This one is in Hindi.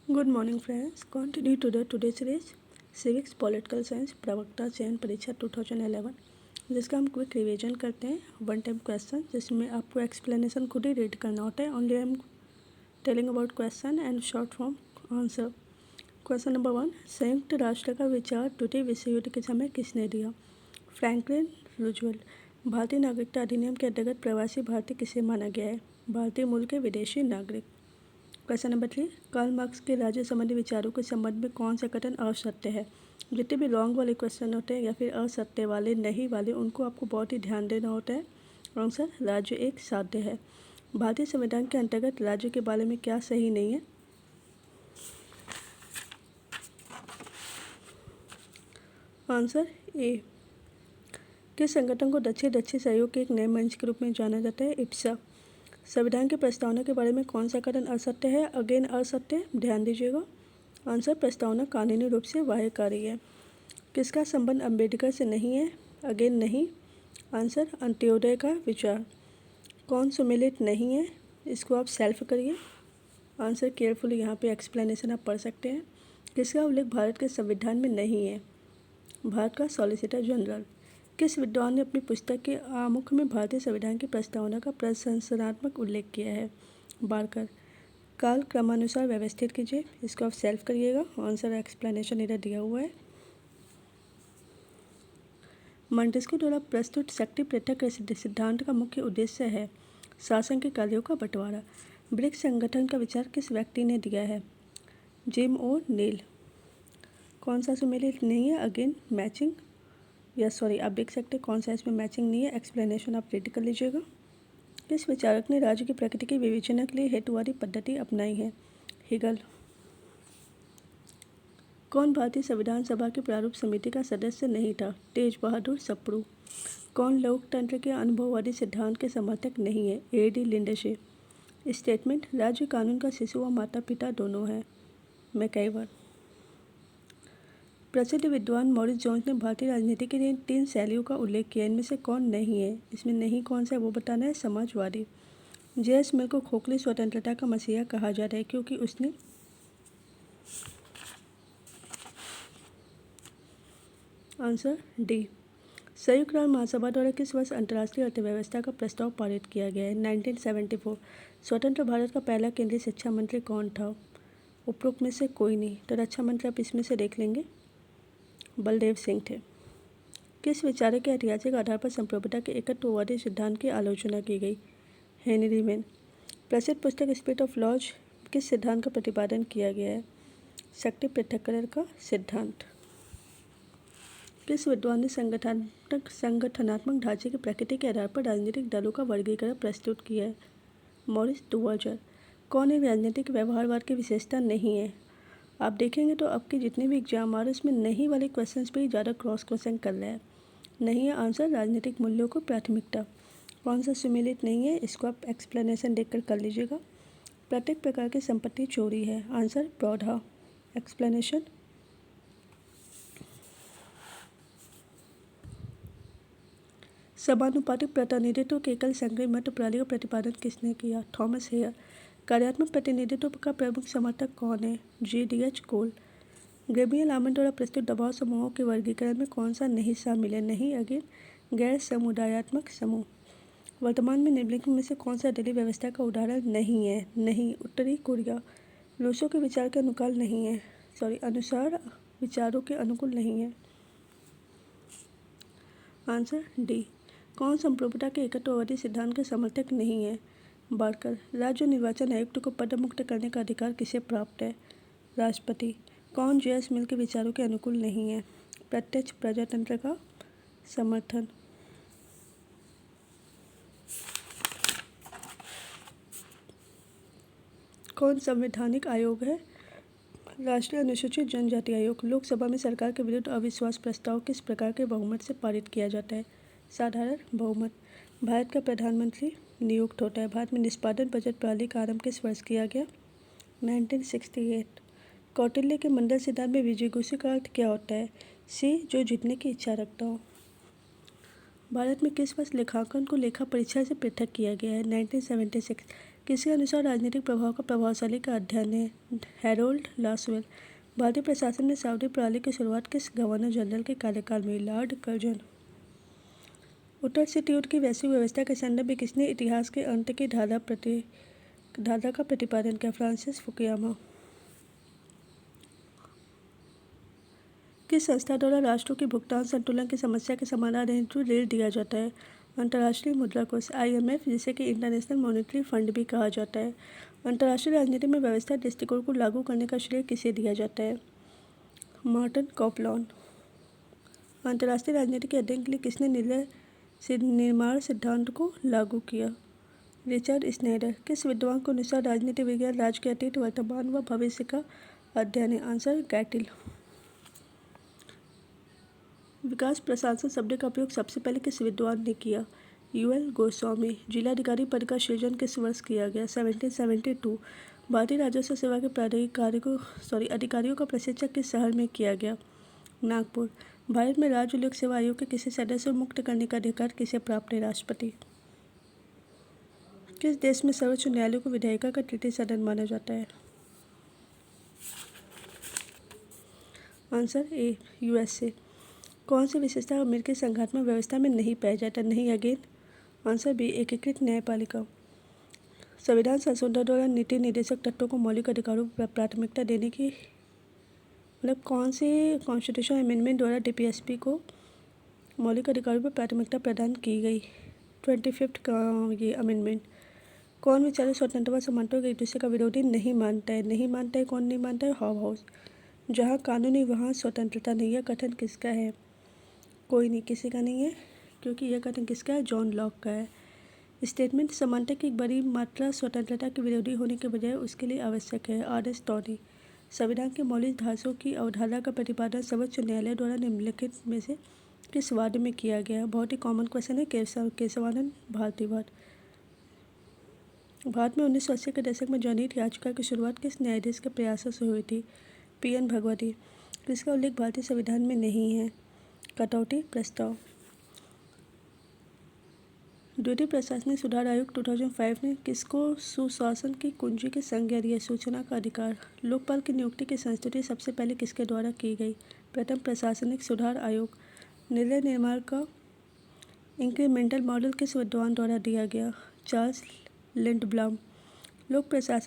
Good morning friends, continue today series civics political science प्रवक्ता चयन परीक्षा 2011 जिसका हम क्विक रिवीजन करते हैं। वन टाइम क्वेश्चन जिसमें आपको एक्सप्लेनेशन खुद ही रीड करना होता है। Only I am telling about question and short form answer. Question number 1, संयुक्त राष्ट्र का विचार द्वितीय विश्व युद्ध के समय किसने दिया? Franklin Roosevelt. भारतीय नागरिकता अधिनियम के अंतर्गत प्रवासी भारतीय किसे माना गया है? भारतीय मूल के विदेशी नागरिक। क्वेश्चन नंबर 3, कार्ल मार्क्स के राज्य संबंधी विचारों के संबंध में कौन सा कथन असत्य है? जितने भी लॉन्ग वाले क्वेश्चन होते हैं या फिर असत्य वाले, नहीं वाले, उनको आपको बहुत ही ध्यान देना होता है। आंसर, राज्य एक साध्य है। भारतीय संविधान के अंतर्गत राज्य के बारे में क्या सही नहीं है? Answer A. किस संगठन को दक्षिण सहयोग के एक नए मंच के रूप में जाना जाता है? इप्सा। संविधान की प्रस्तावना के बारे में कौन सा कथन असत्य है? अगेन असत्य, ध्यान दीजिएगा। आंसर, प्रस्तावना कानूनी रूप से बाह्यकारी है। किसका संबंध अंबेडकर से नहीं है? अगेन नहीं। आंसर, अंत्योदय का विचार। कौन सुमेलित नहीं है? इसको आप सेल्फ करिए। आंसर, केयरफुली यहाँ पे एक्सप्लेनेशन आप पढ़ सकते हैं। किसका उल्लेख भारत के संविधान में नहीं है? भारत का सॉलिसिटर जनरल। किस विद्वान ने अपनी पुस्तक के आमुख में भारतीय संविधान की प्रस्तावना का प्रशंसनात्मक उल्लेख किया है? बारकर। काल क्रमानुसार व्यवस्थित कीजिए, इसको आप सेल्फ करिएगा। आंसर एक्सप्लेनेशन इधर दिया हुआ है। मॉन्टेस्क्यू द्वारा प्रस्तुत शक्ति पृथक सिद्धांत का मुख्य उद्देश्य है शासन के कार्यों का बंटवारा। ब्रिक्स संगठन का विचार किस व्यक्ति ने दिया है? जिम ओ नील। कौन सा सुमेलित नहीं है? अगेन मैचिंग, आप देख सकते हैं कौन सा इसमें मैचिंग नहीं है। एक्सप्लेनेशन आप रीड कर लीजिएगा। किस विचारक ने राज्य की प्रकृति की विवेचना के लिए हेतुवादी पद्धति अपनाई है? हिगल। कौन भारतीय संविधान सभा की प्रारूप समिति का सदस्य नहीं था? तेज बहादुर सप्रू। कौन लोकतंत्र के अनुभववादी सिद्धांत के समर्थक नहीं है? A.D. लिंडसे। स्टेटमेंट, राज्य कानून का शिशु व माता पिता दोनों हैं। मैकईवर। प्रसिद्ध विद्वान मॉरिस जोन्स ने भारतीय राजनीति की 3 शैलियों का उल्लेख किया, इनमें से कौन नहीं है? इसमें नहीं कौन सा है वो बताना है। समाजवादी। J.S. मिल को खोखली स्वतंत्रता का मसीहा कहा जाता है क्योंकि उसने आंसर डी। संयुक्त राष्ट्र महासभा द्वारा किस वर्ष अंतर्राष्ट्रीय अर्थव्यवस्था का प्रस्ताव पारित किया गया है? 1974। स्वतंत्र भारत का पहला केंद्रीय शिक्षा मंत्री कौन था? उपरोक्त में से कोई नहीं, तो रक्षा मंत्री आप इसमें से देख लेंगे, बलदेव सिंह थे। किस विचारक के ऐतिहासिक आधार पर संप्रभुता के एकत्ववादी सिद्धांत की आलोचना की गई? Henry man. प्रसिद्ध पुस्तक स्पिरिट ऑफ लॉज किस सिद्धांत का प्रतिपादन किया गया है? शक्ति पृथक्करण का सिद्धांत। किस विद्वान ने संगठनात्मक ढांचे की प्रकृति के आधार पर राजनीतिक दलों का वर्गीकरण प्रस्तुत किया है? मॉरिस डुवर्जर। कौन एक राजनीतिक व्यवहारवाद की विशेषता नहीं है? आप देखेंगे तो आपके जितने भी एग्जाम आ रहे हैं उसमें नहीं वाले क्वेश्चंस पे ही ज़्यादा क्रॉस क्वेश्चन कर रहे हैं। नहीं है आंसर, राजनीतिक मूल्यों को प्राथमिकता। कौन सा सुमेलित नहीं है? इसको आप एक्सप्लेनेशन देखकर कर लीजिएगा। प्रत्येक प्रकार की संपत्ति चोरी है। आंसर, पौधा। एक्सप्लेनेशन, समानुपातिक प्रतिनिधित्व के एकल संग्रही मत प्रणाली का प्रतिपादन किसने किया? Thomas Hare. कार्यात्मक प्रतिनिधित्व का प्रमुख समर्थक कौन है? G.D.H. कोल। गैब्रियल आमंड द्वारा प्रस्तुत दबाव समूहों के वर्गीकरण में कौन सा नहीं शामिल है? नहीं, अगेन गैर समुदायात्मक समूह। वर्तमान में निम्नलिखित में से कौन सा दलीय व्यवस्था का उदाहरण नहीं है? नहीं, उत्तरी कोरिया। रूसों के विचार के अनुकाल नहीं है, अनुसार विचारों के अनुकूल नहीं है। Answer D. कौन संप्रभुता के एकत्ववादी सिद्धांत के समर्थक नहीं है? बारकर। राज्य निर्वाचन आयुक्त को पदमुक्त करने का अधिकार किसे प्राप्त है? राष्ट्रपति। कौन J.S. मिल के विचारों के अनुकूल नहीं है? प्रत्यक्ष प्रजातंत्र का समर्थन। कौन संवैधानिक आयोग है? राष्ट्रीय अनुसूचित जनजाति आयोग। लोकसभा में सरकार के विरुद्ध अविश्वास प्रस्ताव किस प्रकार के बहुमत से पारित किया जाता है? साधारण बहुमत। भारत का प्रधानमंत्री नियुक्त होता है। भारत में निष्पादन बजट प्रणाली का आरंभ किस वर्ष किया गया? 1968। कौटिल्य के मंडल सिद्धांत में विजिगुषु का अर्थ क्या होता है? सी, जो जीतने की इच्छा रखता हो। भारत में किस वर्ष लेखांकन को लेखा परीक्षा से पृथक किया गया है? 1976। किसके अनुसार राजनीतिक प्रभाव का प्रभावशाली का अध्ययन है? Harold Lasswell. भारतीय प्रशासन में सावधि प्रणाली की शुरुआत किस गवर्नर जनरल के कार्यकाल में? Lord Curzon. उत्तर से ट्यूट की वैश्विक व्यवस्था के संदर्भ में किसने इतिहास के अंत की धारा का प्रतिपादन किया? Francis Fukuyama. किस संस्था द्वारा राष्ट्रों की भुगतान संतुलन की समस्या के समाधान हेतु ऋण दिया जाता है? अंतर्राष्ट्रीय मुद्रा कोष IMF, जिसे कि इंटरनेशनल मॉनेटरी फंड भी कहा जाता है। अंतर्राष्ट्रीय राजनीति में व्यवस्था दृष्टिकोण को लागू करने का श्रेय किसे दिया जाता है? मार्टिन कॉपलॉन। अंतर्राष्ट्रीय राजनीति के अध्ययन के लिए किसने निर्माण सिद्धांत को लागू किया? Richard Snyder. किस विद्वान के अनुसार राजनीति विज्ञान राज्य के अतीत, वर्तमान व भविष्य का अध्ययन है? आंसर गैटिल। विकास प्रशासन शब्द का उपयोग सबसे पहले किस विद्वान ने किया? UL गोस्वामी। जिलाधिकारी पद का सृजन किस वर्ष किया गया? 1772। भारतीय राजस्व सेवा के अधिकारियों का प्रशिक्षण किस शहर में किया गया? नागपुर। भारत में राज्य लोक सेवा आयोग के किसी सदस्य को मुक्त करने का अधिकार किसे प्राप्त है? राष्ट्रपति। किस देश में सर्वोच्च न्यायालय को विधायिका का तृतीय सदन माना जाता है? Answer A, USA। कौन सी विशेषता अमेरिकी संघात्मक व्यवस्था में नहीं पाया जाता? नहीं अगेन। आंसर B, एकीकृत न्यायपालिका। संविधान संशोधन द्वारा नीति निर्देशक तत्वों को मौलिक अधिकारों पर प्राथमिकता देने की कौन सी कॉन्स्टिट्यूशन अमेंडमेंट द्वारा DPSP को मौलिक अधिकारों पर प्राथमिकता प्रदान की गई? 25th का ये अमेंडमेंट। कौन विचारक स्वतंत्रता व समानता को एक दूसरे का विरोधी नहीं मानता है? नहीं मानता है, कौन नहीं मानता है? Hob house. जहाँ कानूनी वहाँ स्वतंत्रता नहीं। यह कथन किसका है? कोई नहीं, किसी का नहीं है, क्योंकि यह कथन किसका है? जॉन लॉक का है। स्टेटमेंट समानता की एक बड़ी मात्रा स्वतंत्रता के विरोधी होने के बजाय उसके लिए आवश्यक है। RS Tawney. संविधान के मौलिक ढांचों की अवधारणा का प्रतिपादन सर्वोच्च न्यायालय द्वारा निम्नलिखित में से किस वाद में किया गया? बहुत ही कॉमन क्वेश्चन है। केशवानंद भारतीवाद। भारत में 1980 के दशक में जनहित याचिका की शुरुआत किस न्यायाधीश के प्रयासों से हुई थी? PN भगवती। किसका उल्लेख भारतीय संविधान में नहीं है? कटौती प्रस्ताव। द्वितीय प्रशासनिक सुधार आयोग 2005 ने किसको सुशासन की कुंजी की संज्ञा दी है? सूचना का अधिकार। लोकपाल की नियुक्ति की संस्तुति सबसे पहले किसके द्वारा की गई? प्रथम प्रशासनिक सुधार आयोग। निर्णय निर्माण का इंक्रीमेंटल मॉडल किस विद्वान द्वारा दिया गया? चार्ल्स लिंडब्लॉम। लोक प्रशासन